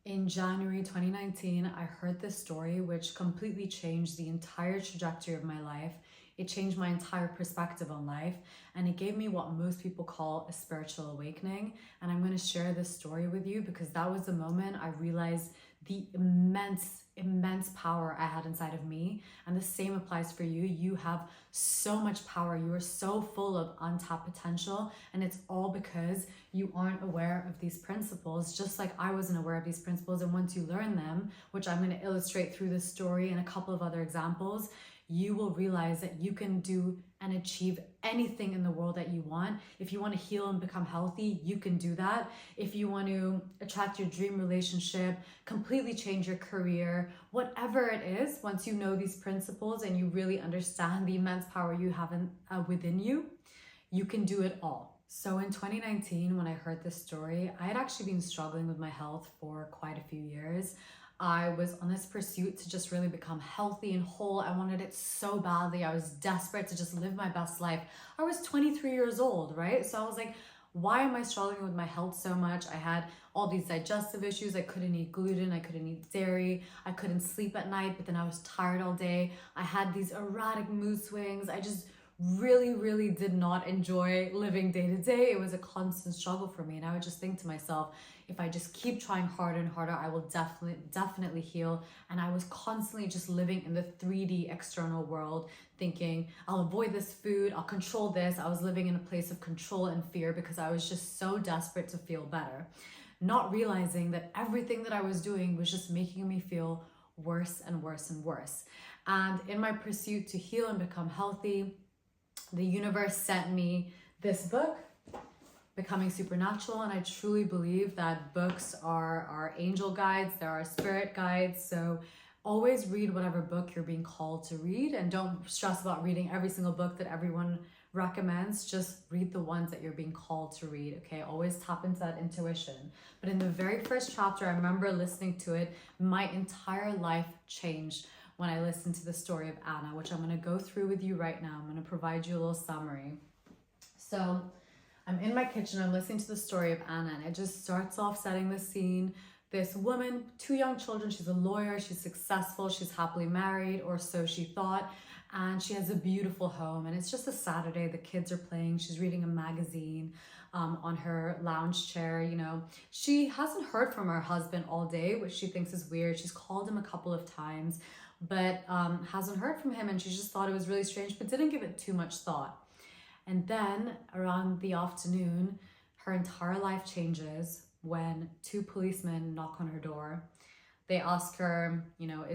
In January 2019, I heard this story which completely changed the entire trajectory of my life. It changed my entire perspective on life, and it gave me what most people call a spiritual awakening. And I'm going to share this story with you because that was the moment I realized the immense power I had inside of me. And the same applies for you. You have so much power. You are so full of untapped potential, and it's all because you aren't aware of these principles, just like I wasn't aware of these principles. And once you learn them, which I'm going to illustrate through this story and a couple of other examples, you will realize that you can do and achieve anything in the world that you want. If you want to heal and become healthy, you can do that. If you want to attract your dream relationship, completely change your career, whatever it is, once you know these principles and you really understand the immense power you have within you, you can do it all. So in 2019, when I heard this story, I had actually been struggling with my health for quite a few years. I was on this pursuit to just really become healthy and whole. I wanted it so badly. I was desperate to just live my best life. I was 23 years old, right? So I was like, why am I struggling with my health so much? I had all these digestive issues. I couldn't eat gluten. I couldn't eat dairy. I couldn't sleep at night, but then I was tired all day. I had these erratic mood swings. I just really did not enjoy living day to day. It was a constant struggle for me. And I would just think to myself, if I just keep trying harder and harder, I will definitely heal. And I was constantly just living in the 3D external world, thinking I'll avoid this food, I'll control this. I was living in a place of control and fear because I was just so desperate to feel better, not realizing that everything that I was doing was just making me feel worse and worse and worse. And in my pursuit to heal and become healthy, the universe sent me this book, Becoming Supernatural, and I truly believe that books are our angel guides, they're our spirit guides. So always read whatever book you're being called to read, and don't stress about reading every single book that everyone recommends. Just read the ones that you're being called to read, okay? Always tap into that intuition. But in the very first chapter, I remember listening to it, my entire life changed when I listened to the story of Anna, which I'm going to go through with you right now. I'm going to provide you a little summary. So I'm in my kitchen, I'm listening to the story of Anna, and it just starts off setting the scene. This woman, 2 young children, she's a lawyer, she's successful, she's happily married, or so she thought, and she has a beautiful home, and it's just a Saturday, the kids are playing, she's reading a magazine on her lounge chair. You know, she hasn't heard from her husband all day, which she thinks is weird. She's called him a couple of times, but hasn't heard from him, and she just thought it was really strange, but didn't give it too much thought. And then around the afternoon, her entire life changes when 2 policemen knock on her door. They ask her, you know,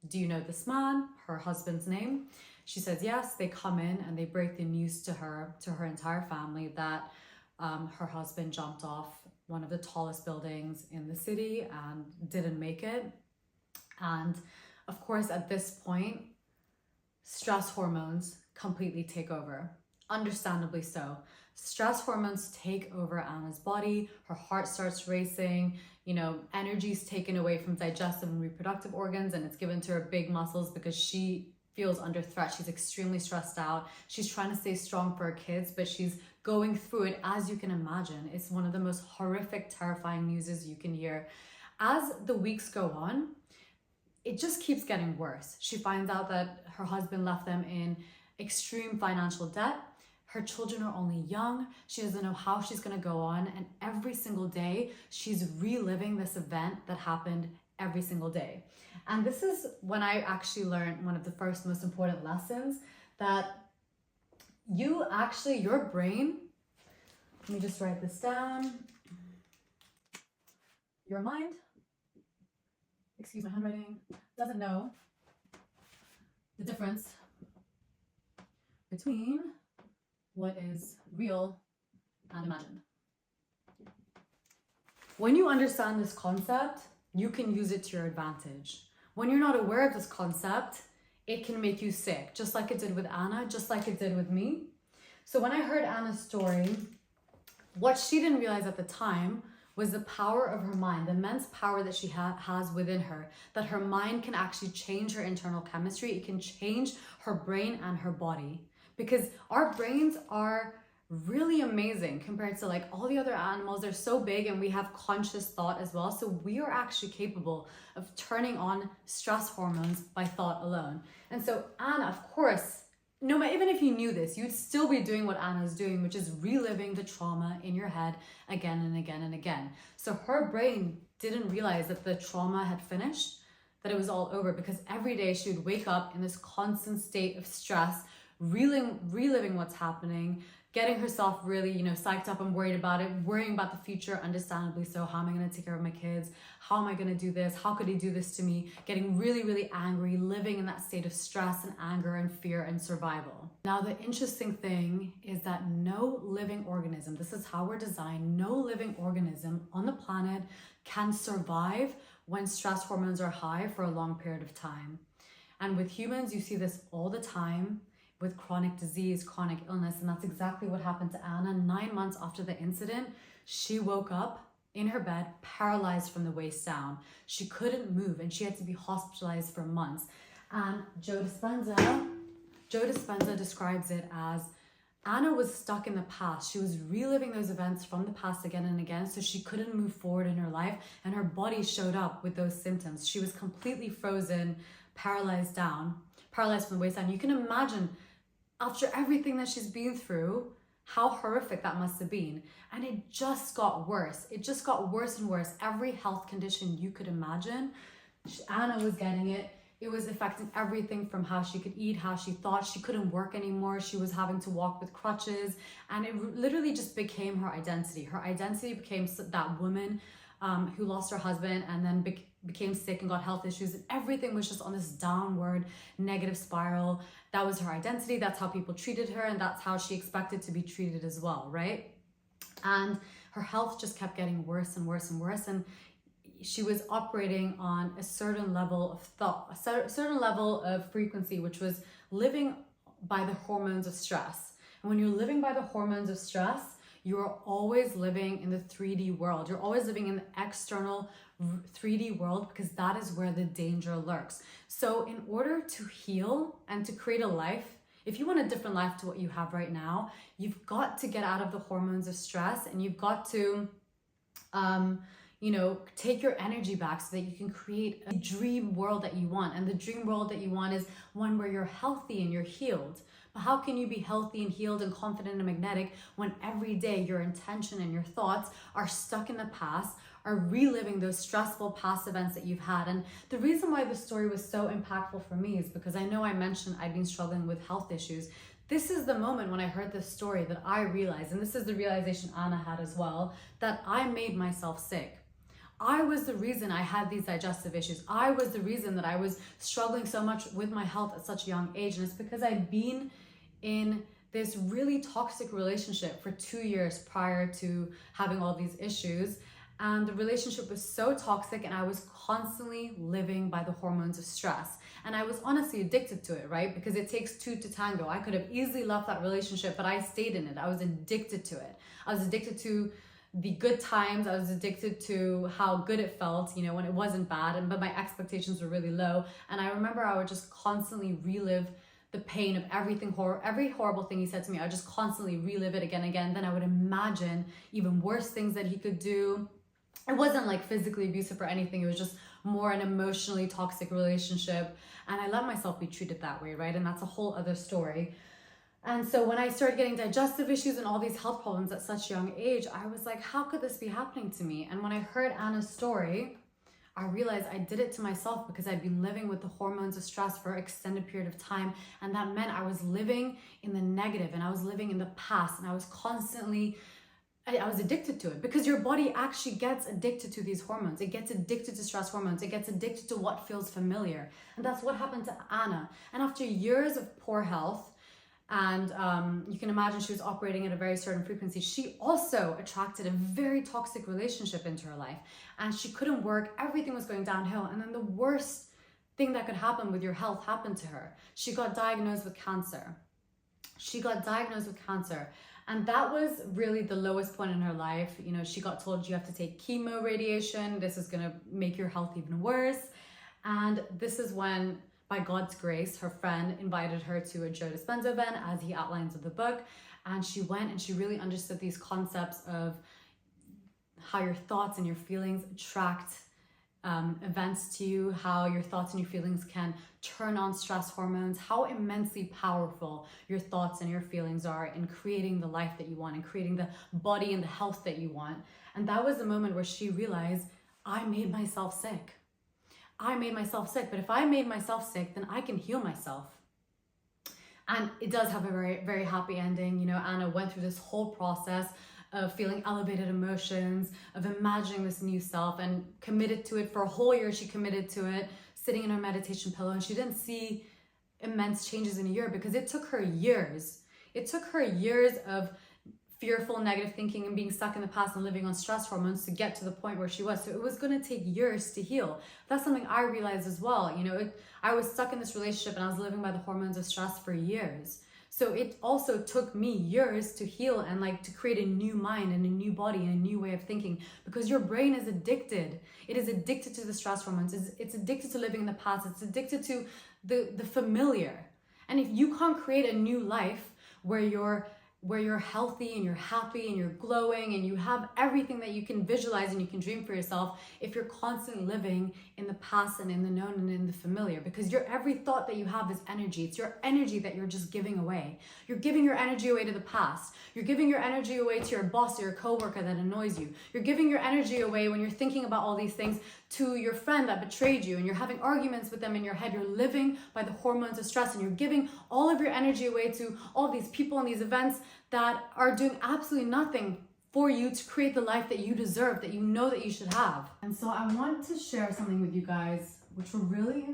do you know this man, her husband's name? She says yes. They come in and they break the news to her entire family, that her husband jumped off one of the tallest buildings in the city and didn't make it. And of course, at this point, stress hormones completely take over. Understandably so. Stress hormones take over Anna's body. Her heart starts racing. You know, energy is taken away from digestive and reproductive organs, and it's given to her big muscles because she feels under threat. She's extremely stressed out. She's trying to stay strong for her kids, but she's going through it, as you can imagine. It's one of the most horrific, terrifying newses you can hear. As the weeks go on, it just keeps getting worse. She finds out that her husband left them in extreme financial debt. Her children are only young. She doesn't know how she's going to go on. And every single day, she's reliving this event that happened every single day. And this is when I actually learned one of the first most important lessons, that your brain, let me just write this down. Your mind, excuse my handwriting, doesn't know the difference between what is real and imagined. When you understand this concept, you can use it to your advantage. When you're not aware of this concept, it can make you sick, just like it did with Anna, just like it did with me. So when I heard Anna's story, what she didn't realize at the time was the power of her mind, the immense power that she has within her, that her mind can actually change her internal chemistry. It can change her brain and her body, because our brains are really amazing compared to like all the other animals. They're so big and we have conscious thought as well. So we are actually capable of turning on stress hormones by thought alone. And so Anna, of course, no matter, even if you knew this, you'd still be doing what Anna's doing, which is reliving the trauma in your head again and again and again. So her brain didn't realize that the trauma had finished, that it was all over, because every day she would wake up in this constant state of stress, reliving what's happening, getting herself really, psyched up and worried about it, worrying about the future, understandably so. How am I going to take care of my kids? How am I going to do this? How could he do this to me? Getting really, really angry, living in that state of stress and anger and fear and survival. Now, the interesting thing is that no living organism, this is how we're designed, no living organism on the planet can survive when stress hormones are high for a long period of time. And with humans, you see this all the time, with chronic disease, chronic illness, and that's exactly what happened to Anna. 9 months after the incident, she woke up in her bed, paralyzed from the waist down. She couldn't move and she had to be hospitalized for months. And Joe Dispenza describes it as Anna was stuck in the past. She was reliving those events from the past again and again, so she couldn't move forward in her life, and her body showed up with those symptoms. She was completely frozen, paralyzed from the waist down. You can imagine, after everything that she's been through, how horrific that must have been. And it just got worse. It just got worse and worse. Every health condition you could imagine, Anna was getting it. It was affecting everything from how she could eat, how she thought. She couldn't work anymore. She was having to walk with crutches. And it literally just became her identity. Her identity became that woman who lost her husband and then became sick and got health issues. And everything was just on this downward negative spiral. That was her identity. That's how people treated her. And that's how she expected to be treated as well, right? And her health just kept getting worse and worse and worse. And she was operating on a certain level of thought, a certain level of frequency, which was living by the hormones of stress. And when you're living by the hormones of stress, you're always living in the 3D world. You're always living in the external 3D world, because that is where the danger lurks. So in order to heal and to create a life, if you want a different life to what you have right now, you've got to get out of the hormones of stress, and you've got to take your energy back so that you can create a dream world that you want. And the dream world that you want is one where you're healthy and you're healed. But how can you be healthy and healed and confident and magnetic when every day your intention and your thoughts are stuck in the past, are reliving those stressful past events that you've had? And the reason why this story was so impactful for me is because I know I mentioned I'd been struggling with health issues. This is the moment when I heard this story that I realized, and this is the realization Anna had as well, that I made myself sick. I was the reason I had these digestive issues. I was the reason that I was struggling so much with my health at such a young age. And it's because I'd been in this really toxic relationship for 2 years prior to having all these issues. And the relationship was so toxic, and I was constantly living by the hormones of stress. And I was honestly addicted to it, right? Because it takes two to tango. I could have easily left that relationship, but I stayed in it. I was addicted to it. I was addicted to the good times. I was addicted to how good it felt, when it wasn't bad, but my expectations were really low. And I remember I would just constantly relive the pain of every horrible thing he said to me. I would just constantly relive it again and again. Then I would imagine even worse things that he could do. It wasn't like physically abusive or anything. It was just more an emotionally toxic relationship. And I let myself be treated that way, right? And that's a whole other story. And so when I started getting digestive issues and all these health problems at such a young age, I was like, how could this be happening to me? And when I heard Anna's story, I realized I did it to myself because I'd been living with the hormones of stress for an extended period of time. And that meant I was living in the negative, and I was living in the past, and I was addicted to it, because your body actually gets addicted to these hormones. It gets addicted to stress hormones. It gets addicted to what feels familiar. And that's what happened to Anna. And after years of poor health, and you can imagine she was operating at a very certain frequency, she also attracted a very toxic relationship into her life, and she couldn't work. Everything was going downhill. And then the worst thing that could happen with your health happened to her. She got diagnosed with cancer. And that was really the lowest point in her life. She got told, you have to take chemo radiation. This is going to make your health even worse. And this is when, by God's grace, her friend invited her to a Joe Dispenza event, as he outlines in the book. And she went and she really understood these concepts of how your thoughts and your feelings attract events to you, how your thoughts and your feelings can turn on stress hormones, how immensely powerful your thoughts and your feelings are in creating the life that you want and creating the body and the health that you want. And that was the moment where she realized, I made myself sick. I made myself sick, but if I made myself sick, then I can heal myself. And it does have a very, very happy ending. You know, Anna went through this whole process of feeling elevated emotions, of imagining this new self, and committed to it for a whole year. She committed to it, sitting in her meditation pillow, and she didn't see immense changes in a year because it took her years. It took her years of fearful, negative thinking and being stuck in the past and living on stress hormones to get to the point where she was. So it was going to take years to heal. That's something I realized as well. You know, I was stuck in this relationship and I was living by the hormones of stress for years. So it also took me years to heal and like to create a new mind and a new body and a new way of thinking, because your brain is addicted. It is addicted to the stress hormones. It's addicted to living in the past. It's addicted to the familiar. And if you can't create a new life where you're healthy and you're happy and you're glowing and you have everything that you can visualize and you can dream for yourself, if you're constantly living in the past and in the known and in the familiar, because your every thought that you have is energy. It's your energy that you're just giving away. You're giving your energy away to the past. You're giving your energy away to your boss or your coworker that annoys you. You're giving your energy away when you're thinking about all these things to your friend that betrayed you, and you're having arguments with them in your head. You're living by the hormones of stress, and you're giving all of your energy away to all these people and these events that are doing absolutely nothing for you to create the life that you deserve, that you know that you should have. And so I want to share something with you guys which will really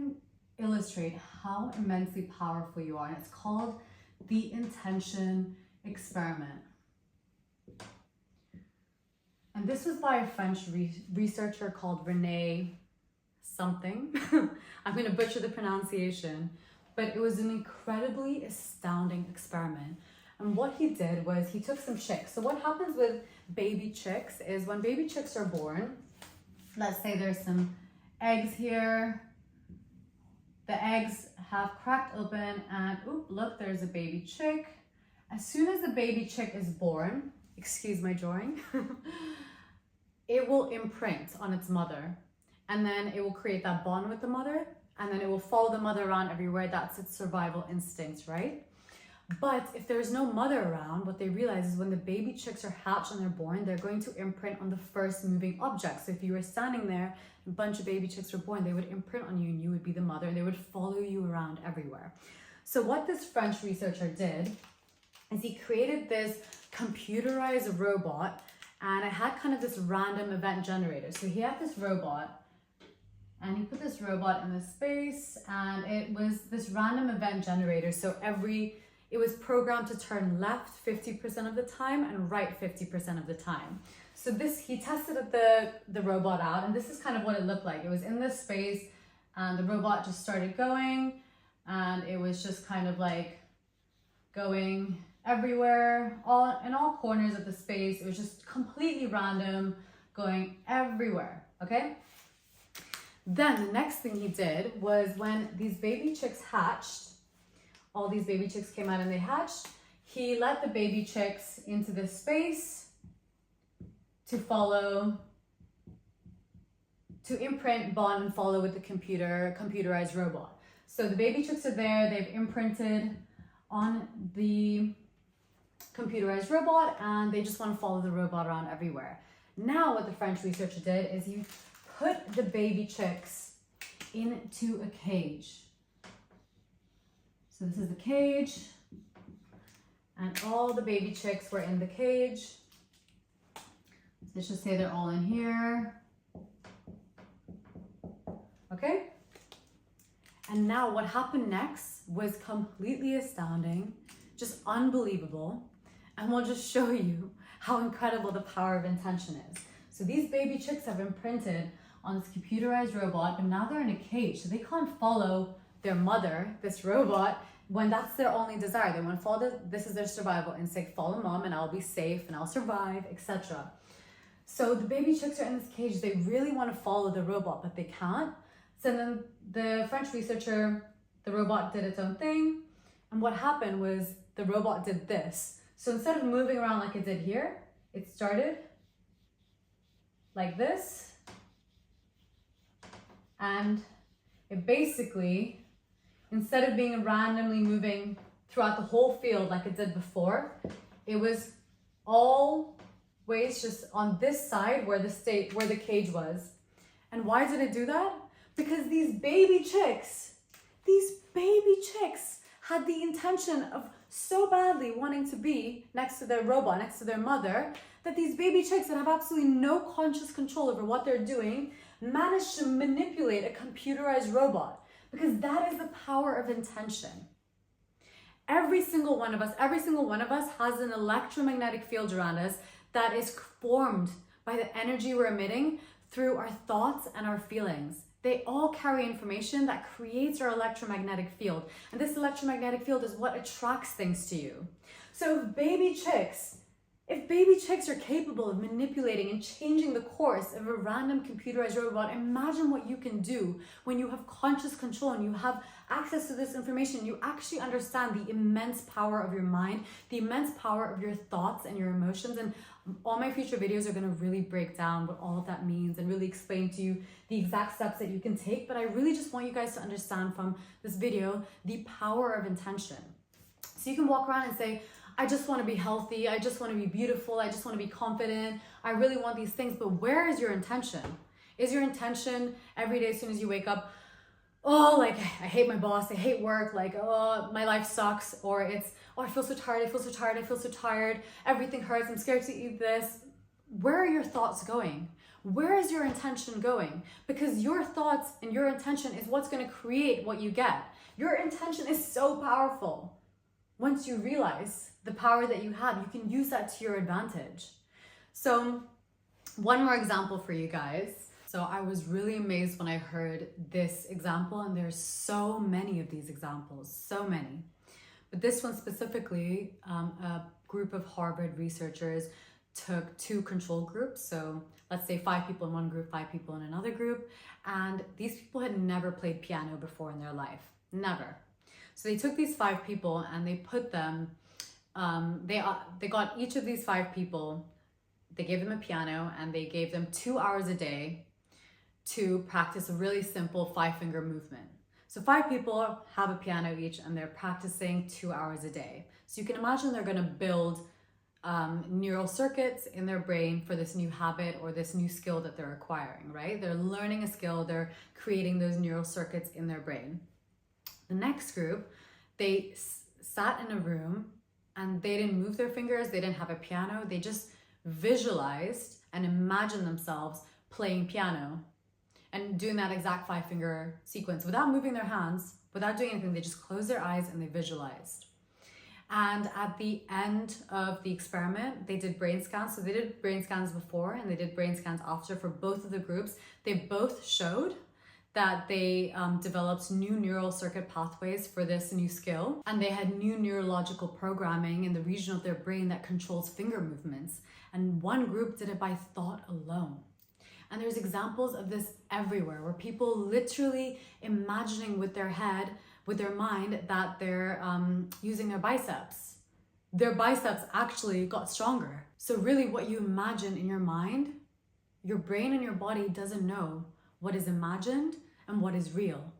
illustrate how immensely powerful you are, and it's called the intention experiment. And this was by a French researcher called Renee something. I'm going to butcher the pronunciation, but it was an incredibly astounding experiment. And what he did was he took some chicks. So what happens with baby chicks is when baby chicks are born, let's say there's some eggs here. The eggs have cracked open and look, there's a baby chick. As soon as the baby chick is born, excuse my drawing, it will imprint on its mother, and then it will create that bond with the mother, and then it will follow the mother around everywhere. That's its survival instincts, right? But if there's no mother around, what they realize is when the baby chicks are hatched and they're born, they're going to imprint on the first moving object. So if you were standing there, a bunch of baby chicks were born, they would imprint on you and you would be the mother, and they would follow you around everywhere. So what this French researcher did is he created this computerized robot, and it had kind of this random event generator. So he had this robot, and he put this robot in this space, and it was this random event generator. So it was programmed to turn left 50% of the time and right 50% of the time. So he tested the robot out, and this is kind of what it looked like. It was in this space, and the robot just started going, and it was just kind of like going everywhere, in all corners of the space. It was just completely random, going everywhere, okay? Then the next thing he did was when these baby chicks hatched, all these baby chicks came out and they hatched, he let the baby chicks into this space to imprint, bond, and follow with the computerized robot. So the baby chicks are there, they've imprinted on the computerized robot, and they just want to follow the robot around everywhere. Now what the French researcher did is he put the baby chicks into a cage. So this is the cage, and all the baby chicks were in the cage. So let's just say they're all in here. Okay? And now what happened next was completely astounding, just unbelievable. And we'll just show you how incredible the power of intention is. So these baby chicks have imprinted on this computerized robot, but now they're in a cage, so they can't follow their mother, this robot, when that's their only desire. They want to follow this is their survival instinct, follow mom and I'll be safe and I'll survive, etc. So the baby chicks are in this cage. They really want to follow the robot, but they can't. So then the French researcher, the robot did its own thing. And what happened was the robot did this. So instead of moving around like it did here, it started like this. And it basically, instead of being randomly moving throughout the whole field like it did before, it was always just on this side where the cage was. And why did it do that? Because these baby chicks had the intention of so badly wanting to be next to their robot, next to their mother, that these baby chicks that have absolutely no conscious control over what they're doing managed to manipulate a computerized robot, because that is the power of intention. Every single one of us has an electromagnetic field around us that is formed by the energy we're emitting through our thoughts and our feelings. They all carry information that creates our electromagnetic field. And this electromagnetic field is what attracts things to you. So if baby chicks are capable of manipulating and changing the course of a random computerized robot, imagine what you can do when you have conscious control and you have access to this information. You actually understand the immense power of your mind, the immense power of your thoughts and your emotions. And all my future videos are going to really break down what all of that means and really explain to you the exact steps that you can take. But I really just want you guys to understand from this video the power of intention. So you can walk around and say, I just want to be healthy, I just want to be beautiful, I just want to be confident, I really want these things. But where is your intention? Is your intention every day as soon as you wake up, oh, like, I hate my boss, I hate work, like, oh, my life sucks, or it's, oh, I feel so tired, everything hurts, I'm scared to eat this. Where are your thoughts going? Where is your intention going? Because your thoughts and your intention is what's going to create what you get. Your intention is so powerful. Once you realize the power that you have, you can use that to your advantage. So one more example for you guys. So I was really amazed when I heard this example, and there's so many of these examples, so many. But this one specifically, a group of Harvard researchers took 2 control groups. So let's say 5 people in one group, 5 people in another group. And these people had never played piano before in their life, never. So they took these 5 people and they put them, they got each of these 5 people, they gave them a piano and they gave them 2 hours a day to practice a really simple 5-finger movement. So 5 people have a piano each and they're practicing 2 hours a day. So you can imagine they're gonna build neural circuits in their brain for this new habit or this new skill that they're acquiring, right? They're learning a skill, they're creating those neural circuits in their brain. The next group, they sat in a room and they didn't move their fingers, they didn't have a piano, they just visualized and imagined themselves playing piano and doing that exact 5-finger sequence without moving their hands, without doing anything. They just closed their eyes and they visualized. And at the end of the experiment, they did brain scans. So they did brain scans before and they did brain scans after for both of the groups. They both showed that they developed new neural circuit pathways for this new skill. And they had new neurological programming in the region of their brain that controls finger movements. And one group did it by thought alone. And there's examples of this everywhere, where people literally imagining with their head, with their mind, that they're using their biceps. Their biceps actually got stronger. So really what you imagine in your mind, your brain and your body doesn't know what is imagined and what is real.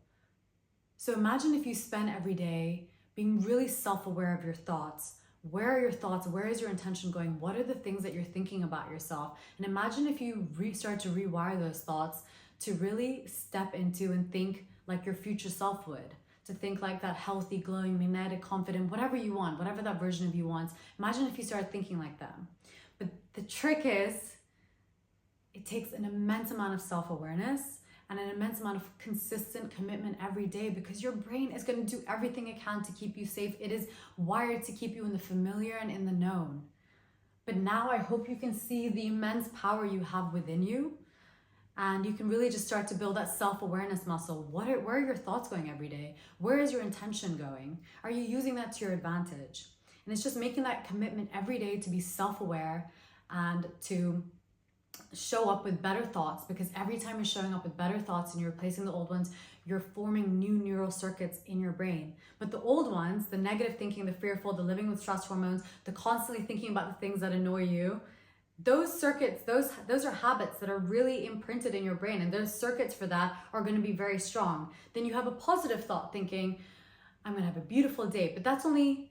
So imagine if you spend every day being really self-aware of your thoughts. Where are your thoughts? Where is your intention going? What are the things that you're thinking about yourself? And imagine if you start to rewire those thoughts to really step into and think like your future self would. To think like that healthy, glowing, magnetic, confident, whatever you want, whatever that version of you wants. Imagine if you start thinking like that. But the trick is, it takes an immense amount of self-awareness and an immense amount of consistent commitment every day, because your brain is going to do everything it can to keep you safe. It is wired to keep you in the familiar and in the known. But now I hope you can see the immense power you have within you, and you can really just start to build that self-awareness muscle. Where are your thoughts going every day? Where is your intention going? Are you using that to your advantage? And it's just making that commitment every day to be self-aware and to show up with better thoughts, because every time you're showing up with better thoughts and you're replacing the old ones, you're forming new neural circuits in your brain. But the old ones, the negative thinking, the fearful, the living with stress hormones, the constantly thinking about the things that annoy you, those circuits, those are habits that are really imprinted in your brain, and those circuits for that are going to be very strong. Then you have a positive thought thinking, I'm going to have a beautiful day, but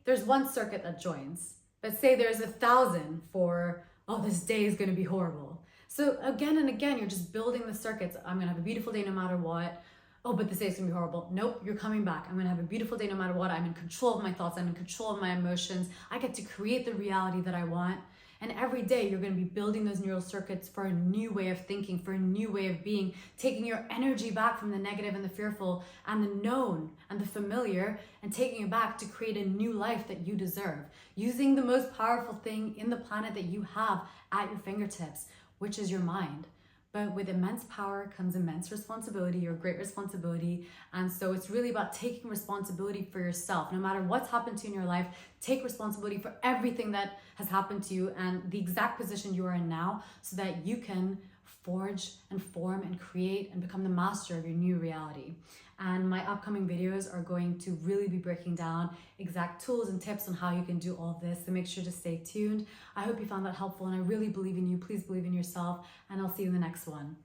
there's one circuit that joins. But say there's 1,000 for, oh, this day is going to be horrible. So again and again, you're just building the circuits. I'm going to have a beautiful day no matter what. Oh, but this day is going to be horrible. Nope, you're coming back. I'm going to have a beautiful day no matter what. I'm in control of my thoughts. I'm in control of my emotions. I get to create the reality that I want. And every day you're going to be building those neural circuits for a new way of thinking, for a new way of being, taking your energy back from the negative and the fearful and the known and the familiar, and taking it back to create a new life that you deserve, using the most powerful thing in the planet that you have at your fingertips, which is your mind. But with immense power comes immense responsibility, or great responsibility. And so it's really about taking responsibility for yourself. No matter what's happened to you in your life, take responsibility for everything that has happened to you and the exact position you are in now, so that you can forge and form and create and become the master of your new reality. And my upcoming videos are going to really be breaking down exact tools and tips on how you can do all of this. So make sure to stay tuned. I hope you found that helpful, and I really believe in you. Please believe in yourself, and I'll see you in the next one.